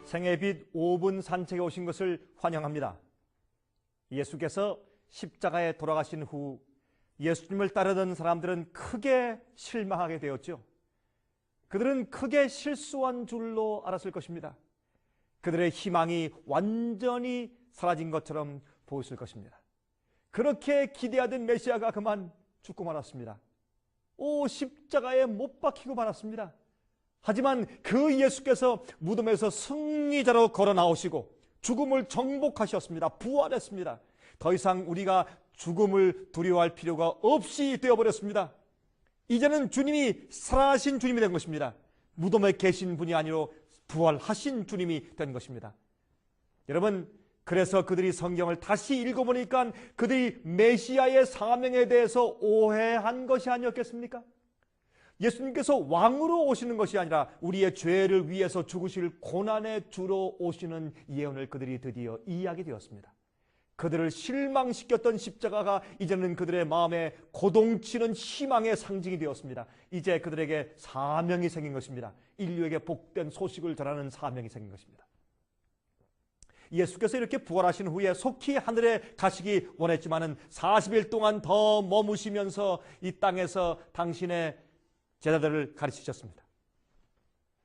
생애 빛 5분 산책에 오신 것을 환영합니다. 예수께서 십자가에 돌아가신 후 예수님을 따르던 사람들은 크게 실망하게 되었죠. 그들은 크게 실수한 줄로 알았을 것입니다. 그들의 희망이 완전히 사라진 것처럼 보였을 것입니다. 그렇게 기대하던 메시아가 그만 죽고 말았습니다. 십자가에 못 박히고 말았습니다. 하지만 그 예수께서 무덤에서 승리자로 걸어 나오시고 죽음을 정복하셨습니다. 부활했습니다. 더 이상 우리가 죽음을 두려워할 필요가 없이 되어버렸습니다. 이제는 주님이 살아나신 주님이 된 것입니다. 무덤에 계신 분이 아니라 부활하신 주님이 된 것입니다. 여러분, 그래서 그들이 성경을 다시 읽어보니까 그들이 메시아의 사명에 대해서 오해한 것이 아니었겠습니까? 예수님께서 왕으로 오시는 것이 아니라 우리의 죄를 위해서 죽으실 고난의 주로 오시는 예언을 그들이 드디어 이해하게 되었습니다. 그들을 실망시켰던 십자가가 이제는 그들의 마음에 고동치는 희망의 상징이 되었습니다. 이제 그들에게 사명이 생긴 것입니다. 인류에게 복된 소식을 전하는 사명이 생긴 것입니다. 예수께서 이렇게 부활하신 후에 속히 하늘에 가시기 원했지만은 40일 동안 더 머무시면서 이 땅에서 당신의 제자들을 가르치셨습니다.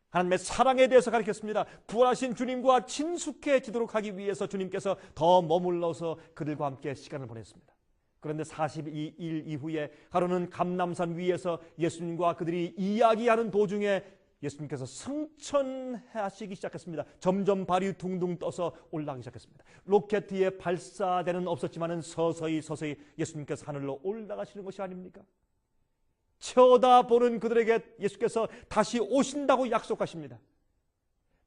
하나님의 사랑에 대해서 가르쳤습니다. 부활하신 주님과 친숙해지도록 하기 위해서 주님께서 더 머물러서 그들과 함께 시간을 보냈습니다. 그런데 42일 이후에 하루는 감람산 위에서 예수님과 그들이 이야기하는 도중에 예수님께서 승천하시기 시작했습니다. 점점 발이 둥둥 떠서 올라가기 시작했습니다. 로켓의 발사대는 없었지만 서서히 예수님께서 하늘로 올라가시는 것이 아닙니까? 쳐다보는 그들에게 예수께서 다시 오신다고 약속하십니다.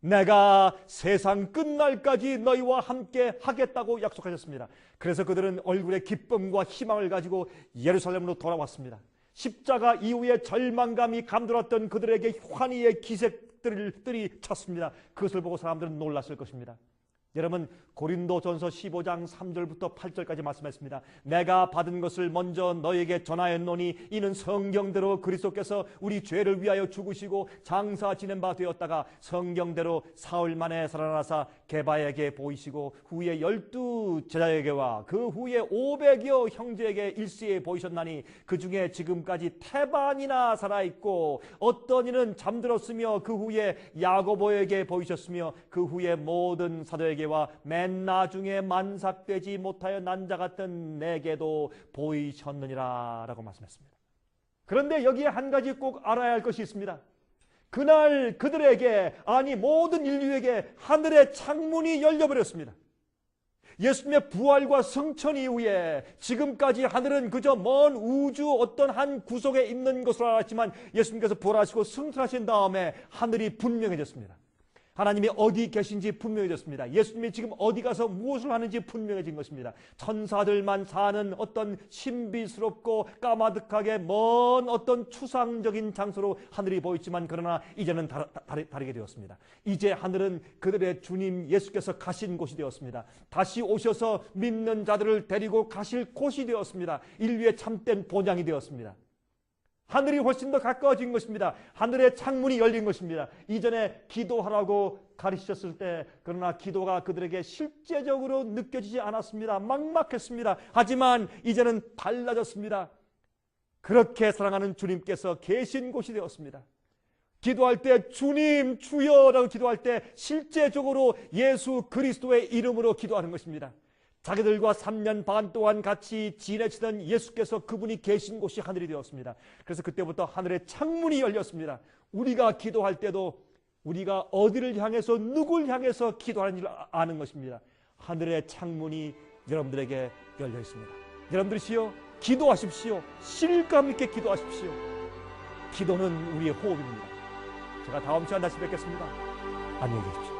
내가 세상 끝날까지 너희와 함께 하겠다고 약속하셨습니다. 그래서 그들은 얼굴에 기쁨과 희망을 가지고 예루살렘으로 돌아왔습니다. 십자가 이후에 절망감이 감돌았던 그들에게 환희의 기색들이 찼습니다. 그것을 보고 사람들은 놀랐을 것입니다. 여러분, 고린도전서 15장 3절부터 8절까지 말씀했습니다. 내가 받은 것을 먼저 너에게 전하였노니 이는 성경대로 그리스도께서 우리 죄를 위하여 죽으시고 장사 지낸 바 되었다가 성경대로 사흘 만에 살아나사 게바에게 보이시고 후에 12 제자에게와 그 후에 500여 형제에게 일시에 보이셨나니 그 중에 지금까지 태반이나 살아있고 어떤 이는 잠들었으며 그 후에 야고보에게 보이셨으며 그 후에 모든 사도에게 맨 나중에 만삭되지 못하여 난 자 같은 내게도 보이셨느니라 라고 말씀했습니다. 그런데 여기에 한 가지 꼭 알아야 할 것이 있습니다. 그날 그들에게, 아니 모든 인류에게 하늘의 창문이 열려버렸습니다. 예수님의 부활과 승천 이후에 지금까지 하늘은 그저 먼 우주 어떤 한 구석에 있는 것으로 알았지만 예수님께서 부활하시고 승천하신 다음에 하늘이 분명해졌습니다. 하나님이 어디 계신지 분명해졌습니다. 예수님이 지금 어디 가서 무엇을 하는지 분명해진 것입니다. 천사들만 사는 어떤 신비스럽고 까마득하게 먼 어떤 추상적인 장소로 하늘이 보였지만 그러나 이제는 다르게 되었습니다. 이제 하늘은 그들의 주님 예수께서 가신 곳이 되었습니다. 다시 오셔서 믿는 자들을 데리고 가실 곳이 되었습니다. 인류의 참된 본향이 되었습니다. 하늘이 훨씬 더 가까워진 것입니다. 하늘의 창문이 열린 것입니다. 이전에 기도하라고 가르치셨을 때 그러나 기도가 그들에게 실제적으로 느껴지지 않았습니다. 막막했습니다. 하지만 이제는 달라졌습니다. 그렇게 사랑하는 주님께서 계신 곳이 되었습니다. 기도할 때 주님 주여라고 기도할 때 실제적으로 예수 그리스도의 이름으로 기도하는 것입니다. 자기들과 3년 반 동안 같이 지내시던 예수께서 그분이 계신 곳이 하늘이 되었습니다. 그래서 그때부터 하늘의 창문이 열렸습니다. 우리가 기도할 때도 우리가 어디를 향해서 누굴 향해서 기도하는지를 아는 것입니다. 하늘의 창문이 여러분들에게 열려 있습니다. 여러분들이시여 기도하십시오. 실감 있게 기도하십시오. 기도는 우리의 호흡입니다. 제가 다음 시간 다시 뵙겠습니다. 안녕히 계십시오.